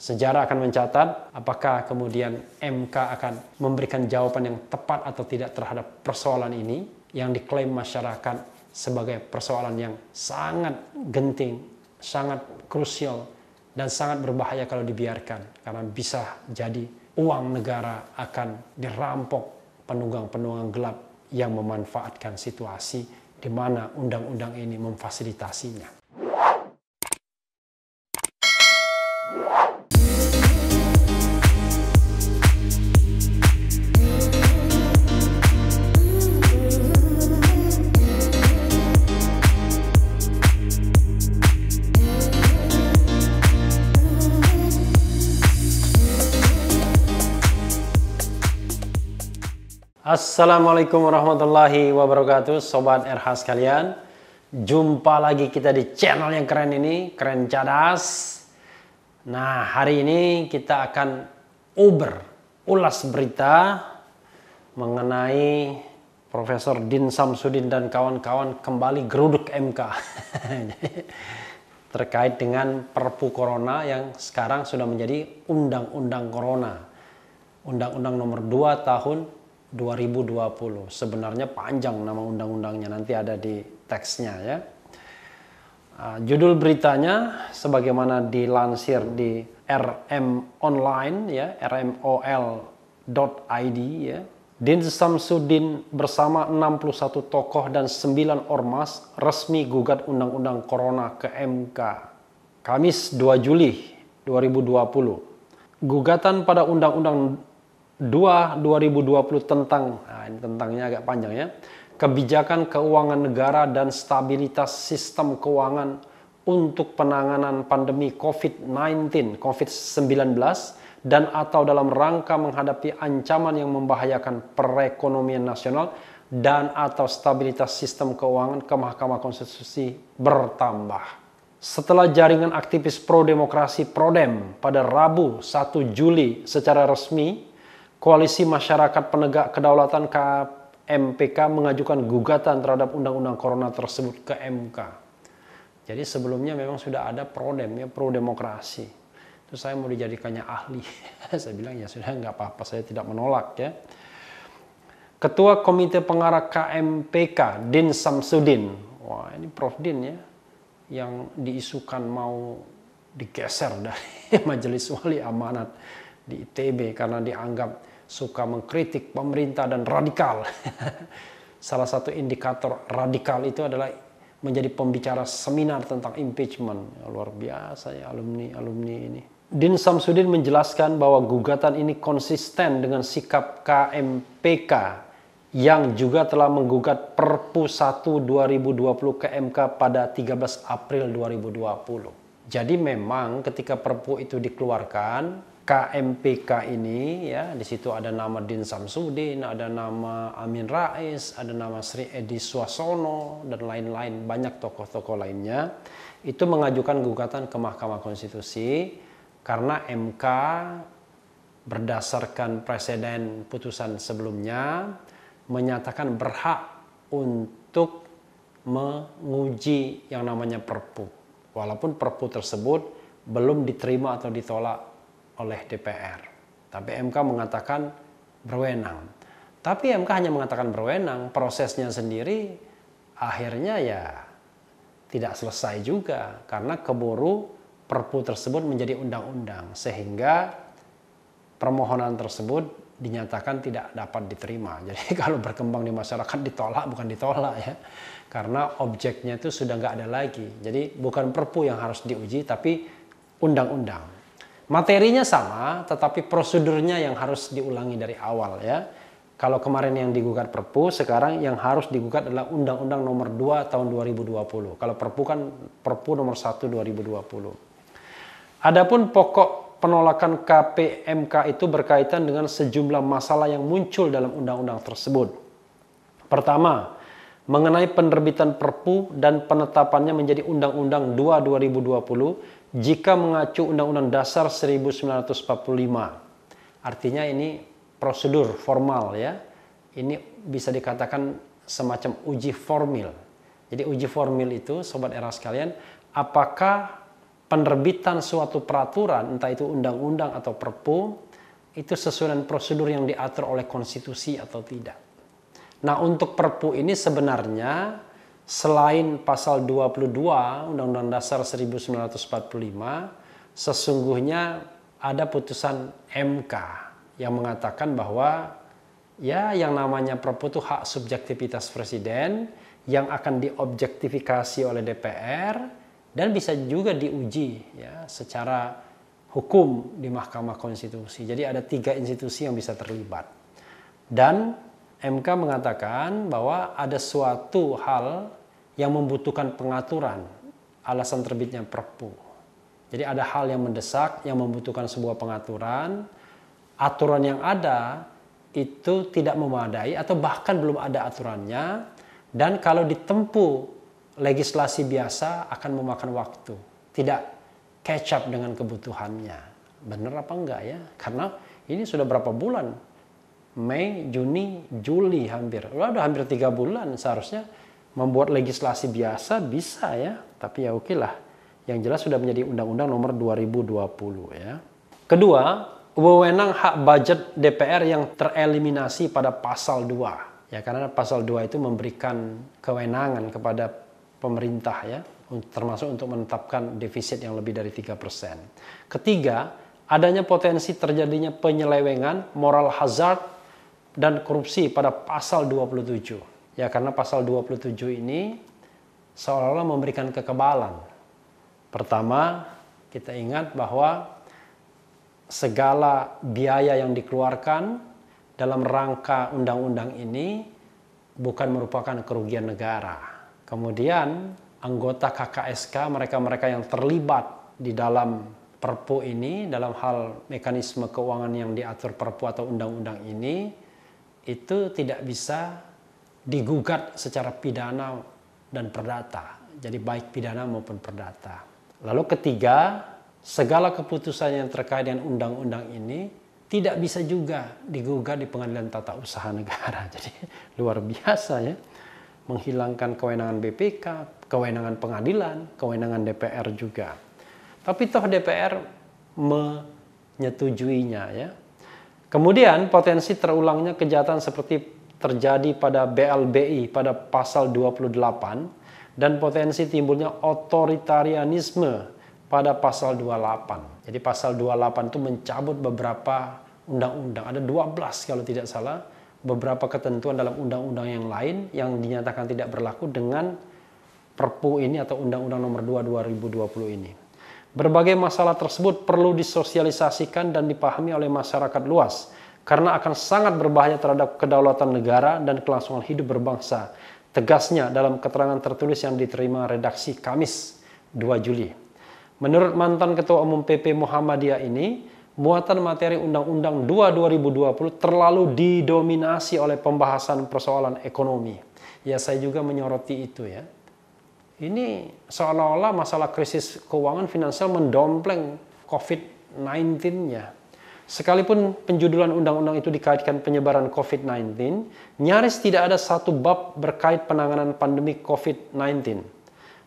Sejarah akan mencatat apakah kemudian MK akan memberikan jawaban yang tepat atau tidak terhadap persoalan ini yang diklaim masyarakat sebagai persoalan yang sangat genting, sangat krusial, dan sangat berbahaya kalau dibiarkan. Karena bisa jadi uang negara akan dirampok penunggang-penunggang gelap yang memanfaatkan situasi di mana undang-undang ini memfasilitasinya. Assalamualaikum warahmatullahi wabarakatuh, Sobat RH sekalian. Jumpa lagi kita di channel yang keren ini, Keren Cadas. Nah, hari ini kita akan ulas berita mengenai Profesor Din Samsudin dan kawan-kawan kembali geruduk MK. Terkait dengan Perpu Corona yang sekarang sudah menjadi Undang-Undang Corona. Undang-Undang nomor 2 tahun 2020. Sebenarnya panjang nama undang-undangnya, nanti ada di teksnya ya. Judul beritanya sebagaimana dilansir di RM Online ya, rmol.id ya. Din Samsudin bersama 61 tokoh dan 9 ormas resmi gugat Undang-Undang Corona ke MK. Kamis 2 Juli 2020. Gugatan pada Undang-Undang 2020 tentang, ini tentangnya agak panjang ya, kebijakan keuangan negara dan stabilitas sistem keuangan untuk penanganan pandemi COVID-19 dan atau dalam rangka menghadapi ancaman yang membahayakan perekonomian nasional dan atau stabilitas sistem keuangan ke Mahkamah Konstitusi bertambah. Setelah jaringan aktivis pro-demokrasi Prodem pada Rabu 1 Juli secara resmi, Koalisi Masyarakat Penegak Kedaulatan KMPK mengajukan gugatan terhadap Undang-Undang Corona tersebut ke MK. Jadi sebelumnya memang sudah ada Prodem ya, pro-demokrasi. Itu saya mau dijadikannya ahli. Saya bilang ya sudah, nggak apa-apa, saya tidak menolak ya. Ketua Komite Pengarah KMPK Din Samsudin, wah ini Prof Din ya, yang diisukan mau digeser dari Majelis Wali Amanat di ITB karena dianggap suka mengkritik pemerintah dan radikal. Salah satu indikator radikal itu adalah menjadi pembicara seminar tentang impeachment. Luar biasa ya alumni ini. Din Samsudin menjelaskan bahwa gugatan ini konsisten dengan sikap KMPK yang juga telah menggugat Perpu 1 2020 ke MK pada 13 April 2020. Jadi memang ketika Perpu itu dikeluarkan, KMPK ini ya, di situ ada nama Din Samsudin, ada nama Amin Rais, ada nama Sri Edi Suasono dan lain-lain, banyak tokoh-tokoh lainnya itu mengajukan gugatan ke Mahkamah Konstitusi karena MK berdasarkan preseden putusan sebelumnya menyatakan berhak untuk menguji yang namanya Perpu, walaupun Perpu tersebut belum diterima atau ditolak oleh DPR. Tapi MK mengatakan berwenang. Tapi MK hanya mengatakan berwenang, prosesnya sendiri akhirnya ya tidak selesai juga karena keburu Perpu tersebut menjadi undang-undang sehingga permohonan tersebut dinyatakan tidak dapat diterima. Jadi kalau berkembang di masyarakat ditolak bukan ditolak ya. Karena objeknya itu sudah nggak ada lagi. Jadi bukan Perpu yang harus diuji tapi undang-undang. Materinya sama, tetapi prosedurnya yang harus diulangi dari awal ya. Kalau kemarin yang digugat Perpu, sekarang yang harus digugat adalah Undang-Undang nomor 2 tahun 2020. Kalau Perpu kan Perpu nomor 1 2020. Adapun pokok penolakan KPMK itu berkaitan dengan sejumlah masalah yang muncul dalam undang-undang tersebut. Pertama, mengenai penerbitan Perpu dan penetapannya menjadi Undang-Undang 2 2020 jika mengacu Undang-Undang Dasar 1945. Artinya ini prosedur formal ya. Ini bisa dikatakan semacam uji formil. Jadi uji formil itu Sobat Era sekalian, apakah penerbitan suatu peraturan, entah itu undang-undang atau perpu, itu sesuai dengan prosedur yang diatur oleh konstitusi atau tidak. Nah, untuk perpu ini sebenarnya selain pasal 22 Undang-Undang Dasar 1945, sesungguhnya ada putusan MK yang mengatakan bahwa ya yang namanya perpu itu hak subjektivitas presiden yang akan diobjektifikasi oleh DPR dan bisa juga diuji ya secara hukum di Mahkamah Konstitusi. Jadi ada 3 institusi yang bisa terlibat. Dan MK mengatakan bahwa ada suatu hal yang membutuhkan pengaturan alasan terbitnya Perpu. Jadi ada hal yang mendesak yang membutuhkan sebuah pengaturan. Aturan yang ada itu tidak memadai atau bahkan belum ada aturannya. Dan kalau ditempuh legislasi biasa akan memakan waktu, tidak catch up dengan kebutuhannya. Benar apa enggak ya? Karena ini sudah berapa bulan? Mei, Juni, Juli udah hampir 3 bulan seharusnya membuat legislasi biasa bisa ya. Tapi ya oke lah. Yang jelas sudah menjadi Undang-Undang Nomor 2020 ya. Kedua, wewenang hak budget DPR yang tereliminasi pada pasal 2. Ya, karena pasal 2 itu memberikan kewenangan kepada pemerintah ya, termasuk untuk menetapkan defisit yang lebih dari 3%. Ketiga, adanya potensi terjadinya penyelewengan, moral hazard, dan korupsi pada pasal 27. Ya, karena pasal 27 ini seolah-olah memberikan kekebalan. Pertama, kita ingat bahwa segala biaya yang dikeluarkan dalam rangka undang-undang ini bukan merupakan kerugian negara. Kemudian anggota KKSK, mereka-mereka yang terlibat di dalam Perpu ini, dalam hal mekanisme keuangan yang diatur Perpu atau undang-undang ini, itu tidak bisa digugat secara pidana dan perdata. Jadi baik pidana maupun perdata. Lalu ketiga, segala keputusan yang terkait dengan undang-undang ini tidak bisa juga digugat di Pengadilan Tata Usaha Negara. Jadi luar biasa ya. Menghilangkan kewenangan BPK, kewenangan pengadilan, kewenangan DPR juga. Tapi toh DPR menyetujuinya ya. Kemudian potensi terulangnya kejahatan seperti terjadi pada BLBI pada pasal 28 dan potensi timbulnya otoritarianisme pada pasal 28. Jadi pasal 28 itu mencabut beberapa undang-undang. Ada 12 kalau tidak salah. Beberapa ketentuan dalam undang-undang yang lain yang dinyatakan tidak berlaku dengan Perpu ini atau Undang-Undang Nomor 2 2020 ini. Berbagai masalah tersebut perlu disosialisasikan dan dipahami oleh masyarakat luas karena akan sangat berbahaya terhadap kedaulatan negara dan kelangsungan hidup berbangsa. Tegasnya dalam keterangan tertulis yang diterima redaksi Kamis 2 Juli. Menurut mantan Ketua Umum PP Muhammadiyah ini, muatan materi Undang-Undang 2 2020 terlalu didominasi oleh pembahasan persoalan ekonomi. Ya, saya juga menyoroti itu ya. Ini seolah-olah masalah krisis keuangan finansial mendompleng COVID-19-nya. Sekalipun penjudulan undang-undang itu dikaitkan penyebaran COVID-19, nyaris tidak ada satu bab berkait penanganan pandemi COVID-19.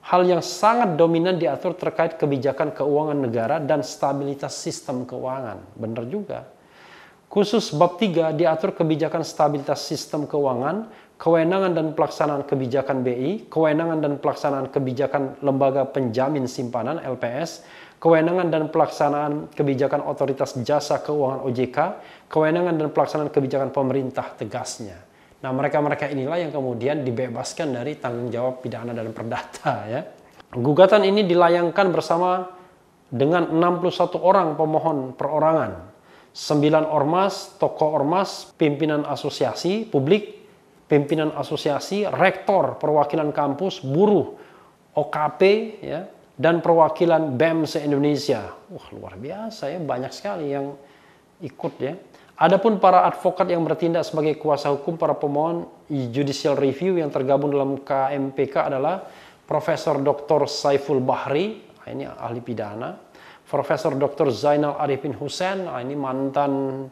Hal yang sangat dominan diatur terkait kebijakan keuangan negara dan stabilitas sistem keuangan. Benar juga. Khusus bab 3 diatur kebijakan stabilitas sistem keuangan, kewenangan dan pelaksanaan kebijakan BI, kewenangan dan pelaksanaan kebijakan lembaga penjamin simpanan LPS, kewenangan dan pelaksanaan kebijakan otoritas jasa keuangan OJK, kewenangan dan pelaksanaan kebijakan pemerintah tegasnya. Nah, mereka-mereka inilah yang kemudian dibebaskan dari tanggung jawab pidana dan perdata ya. Gugatan ini dilayangkan bersama dengan 61 orang pemohon perorangan, 9 ormas, tokoh ormas, pimpinan asosiasi publik, pimpinan asosiasi, rektor, perwakilan kampus, buruh, OKP ya, dan perwakilan BEM se-Indonesia. Wah, luar biasa ya, banyak sekali yang ikut ya. Adapun para advokat yang bertindak sebagai kuasa hukum para pemohon judicial review yang tergabung dalam KMPK adalah Profesor Dr. Saiful Bahri, ini ahli pidana, Profesor Dr. Zainal Arifin Hussein, ini mantan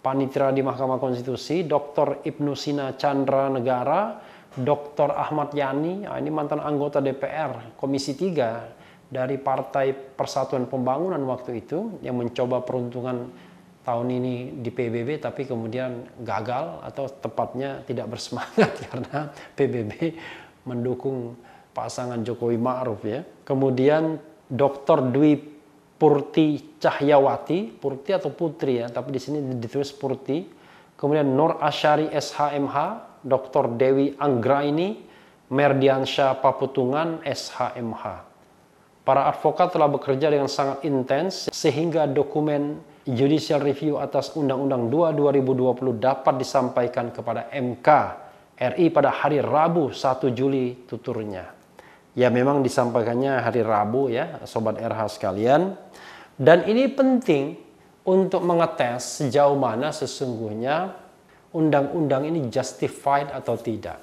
panitera di Mahkamah Konstitusi, Dr. Ibnu Sina Chandra Negara, Dr. Ahmad Yani, ini mantan anggota DPR Komisi 3 dari Partai Persatuan Pembangunan waktu itu yang mencoba peruntungan tahun ini di PBB tapi kemudian gagal atau tepatnya tidak bersemangat karena PBB mendukung pasangan Jokowi Ma'ruf ya. Kemudian Dr. Dwi Purti Cahyawati, Purti atau Putri ya, tapi di sini ditulis Purti. Kemudian Nur Asyari SHMH, Dr. Dewi Anggraini, Merdiansyah Paputungan SHMH. Para advokat telah bekerja dengan sangat intens sehingga dokumen judicial review atas Undang-Undang 2 2020 dapat disampaikan kepada MK RI pada hari Rabu 1 Juli tuturnya. Ya memang disampaikannya hari Rabu ya Sobat RH sekalian. Dan ini penting untuk mengetes sejauh mana sesungguhnya undang-undang ini justified atau tidak.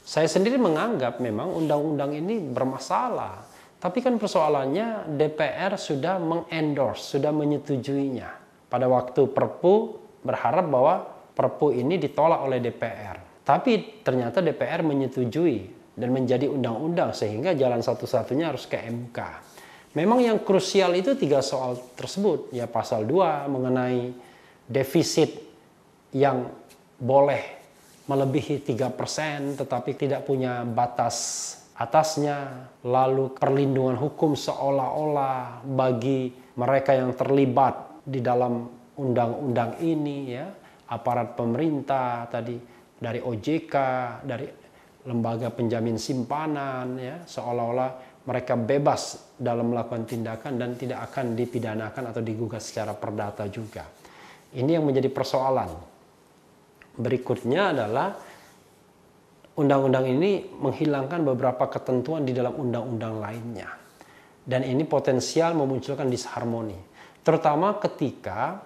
Saya sendiri menganggap memang undang-undang ini bermasalah. Tapi kan persoalannya DPR sudah mengendorse, sudah menyetujuinya. Pada waktu Perpu berharap bahwa Perpu ini ditolak oleh DPR. Tapi ternyata DPR menyetujui dan menjadi undang-undang sehingga jalan satu-satunya harus ke MK. Memang yang krusial itu 3 soal tersebut. Ya pasal 2 mengenai defisit yang boleh melebihi 3% tetapi tidak punya batas atasnya, lalu perlindungan hukum seolah-olah bagi mereka yang terlibat di dalam undang-undang ini ya, aparat pemerintah tadi dari OJK, dari lembaga penjamin simpanan ya, seolah-olah mereka bebas dalam melakukan tindakan dan tidak akan dipidanakan atau digugat secara perdata juga. Ini yang menjadi persoalan. Berikutnya adalah undang-undang ini menghilangkan beberapa ketentuan di dalam undang-undang lainnya. Dan ini potensial memunculkan disharmoni. Terutama ketika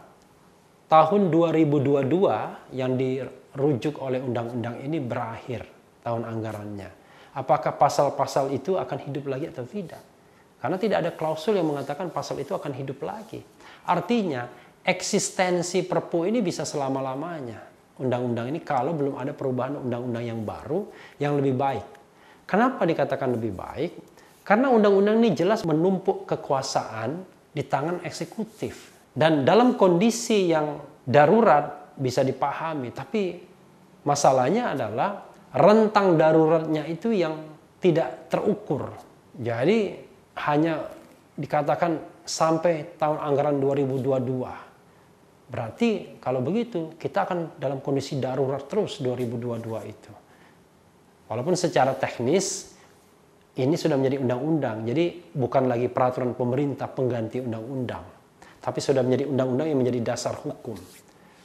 tahun 2022 yang dirujuk oleh undang-undang ini berakhir tahun anggarannya. Apakah pasal-pasal itu akan hidup lagi atau tidak? Karena tidak ada klausul yang mengatakan pasal itu akan hidup lagi. Artinya eksistensi Perpu ini bisa selama-lamanya. Undang-undang ini kalau belum ada perubahan undang-undang yang baru yang lebih baik. Kenapa dikatakan lebih baik? Karena undang-undang ini jelas menumpuk kekuasaan di tangan eksekutif. Dan dalam kondisi yang darurat bisa dipahami. Tapi masalahnya adalah rentang daruratnya itu yang tidak terukur. Jadi hanya dikatakan sampai tahun anggaran 2022. Berarti kalau begitu kita akan dalam kondisi darurat terus 2022 itu. Walaupun secara teknis ini sudah menjadi undang-undang. Jadi bukan lagi peraturan pemerintah pengganti undang-undang. Tapi sudah menjadi undang-undang yang menjadi dasar hukum.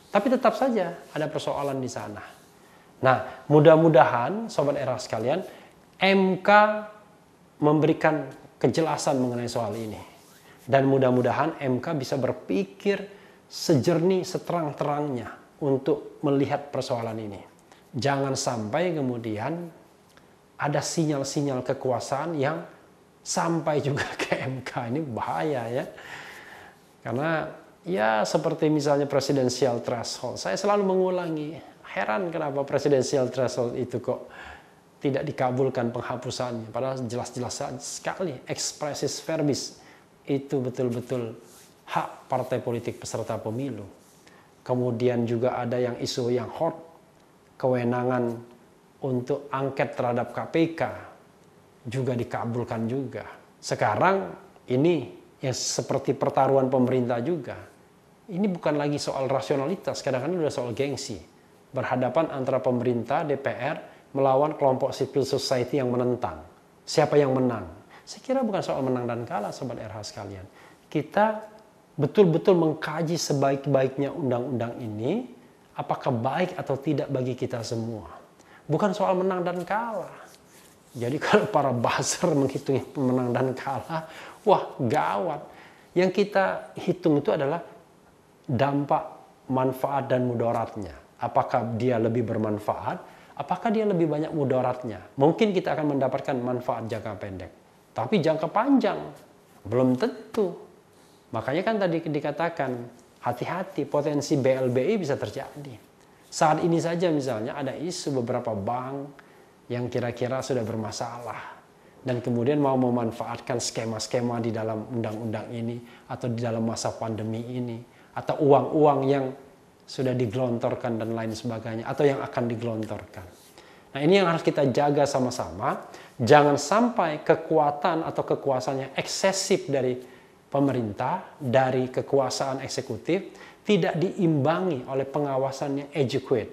Tapi tetap saja ada persoalan di sana. Nah mudah-mudahan Sobat RH sekalian MK memberikan kejelasan mengenai soal ini. Dan mudah-mudahan MK bisa berpikir sejernih seterang-terangnya untuk melihat persoalan ini. Jangan sampai kemudian ada sinyal-sinyal kekuasaan yang sampai juga ke MK. Ini bahaya ya. Karena ya seperti misalnya presidensial threshold. Saya selalu mengulangi, heran kenapa presidensial threshold itu kok tidak dikabulkan penghapusannya. Padahal jelas-jelas sekali expressis verbis itu betul-betul hak partai politik peserta pemilu. Kemudian juga ada yang isu yang hot, kewenangan untuk angket terhadap KPK juga dikabulkan juga. Sekarang ini yang seperti pertaruhan pemerintah juga. Ini bukan lagi soal rasionalitas, kadang-kadang sudah soal gengsi. Berhadapan antara pemerintah, DPR, melawan kelompok civil society yang menentang. Siapa yang menang? Saya kira bukan soal menang dan kalah, Sobat RH sekalian. Kita betul-betul mengkaji sebaik-baiknya undang-undang ini, apakah baik atau tidak bagi kita semua. Bukan soal menang dan kalah. Jadi kalau para buzzer menghitung menang dan kalah, wah gawat. Yang kita hitung itu adalah dampak, manfaat dan mudaratnya. Apakah dia lebih bermanfaat, apakah dia lebih banyak mudaratnya. Mungkin kita akan mendapatkan manfaat jangka pendek. Tapi jangka panjang, belum tentu. Makanya kan tadi dikatakan, hati-hati potensi BLBI bisa terjadi. Saat ini saja misalnya ada isu beberapa bank yang kira-kira sudah bermasalah. dan kemudian mau memanfaatkan skema-skema di dalam undang-undang ini atau di dalam masa pandemi ini atau uang-uang yang sudah digelontorkan dan lain sebagainya atau yang akan digelontorkan. Nah, ini yang harus kita jaga sama-sama. Jangan sampai kekuatan atau kekuasaan yang eksesif dari pemerintah, dari kekuasaan eksekutif tidak diimbangi oleh pengawasan yang adequate,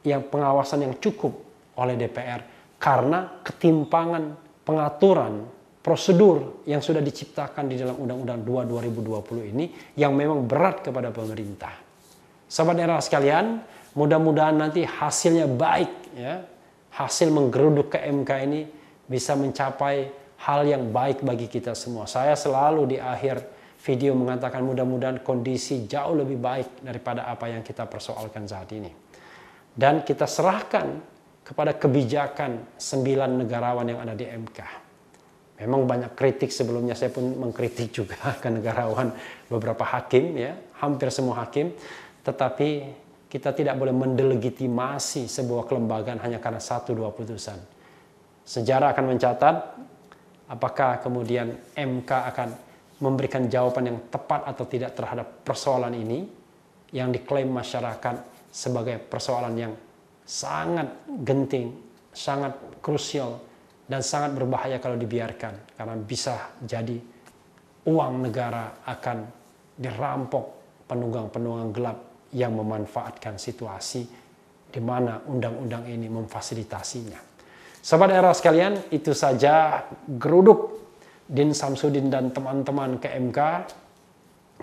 yang pengawasan yang cukup oleh DPR karena ketimpangan pengaturan prosedur yang sudah diciptakan di dalam Undang-Undang 2 2020 ini yang memang berat kepada pemerintah. Sobat Era sekalian, mudah-mudahan nanti hasilnya baik ya. Hasil menggeruduk ke MK ini bisa mencapai hal yang baik bagi kita semua. Saya selalu di akhir video mengatakan mudah-mudahan kondisi jauh lebih baik daripada apa yang kita persoalkan saat ini. Dan kita serahkan kepada kebijakan 9 negarawan yang ada di MK. Memang banyak kritik sebelumnya, saya pun mengkritik juga ke negarawan beberapa hakim ya, hampir semua hakim, tetapi kita tidak boleh mendelegitimasi sebuah kelembagaan hanya karena 1-2 putusan. Sejarah akan mencatat apakah kemudian MK akan memberikan jawaban yang tepat atau tidak terhadap persoalan ini yang diklaim masyarakat sebagai persoalan yang sangat genting, sangat krusial, dan sangat berbahaya kalau dibiarkan. Karena bisa jadi uang negara akan dirampok penunggang-penunggang gelap yang memanfaatkan situasi di mana undang-undang ini memfasilitasinya. Sobat Era sekalian, itu saja geruduk Din Samsudin dan teman-teman ke MK.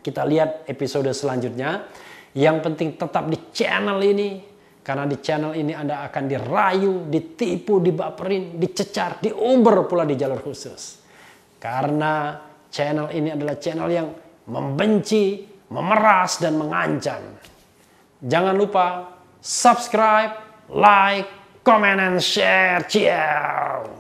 Kita lihat episode selanjutnya. Yang penting tetap di channel ini, karena di channel ini Anda akan dirayu, ditipu, dibaperin, dicecar, diuber pula di jalur khusus. Karena channel ini adalah channel yang membenci, memeras, dan mengancam. Jangan lupa subscribe, like, comment, and share. Ciao!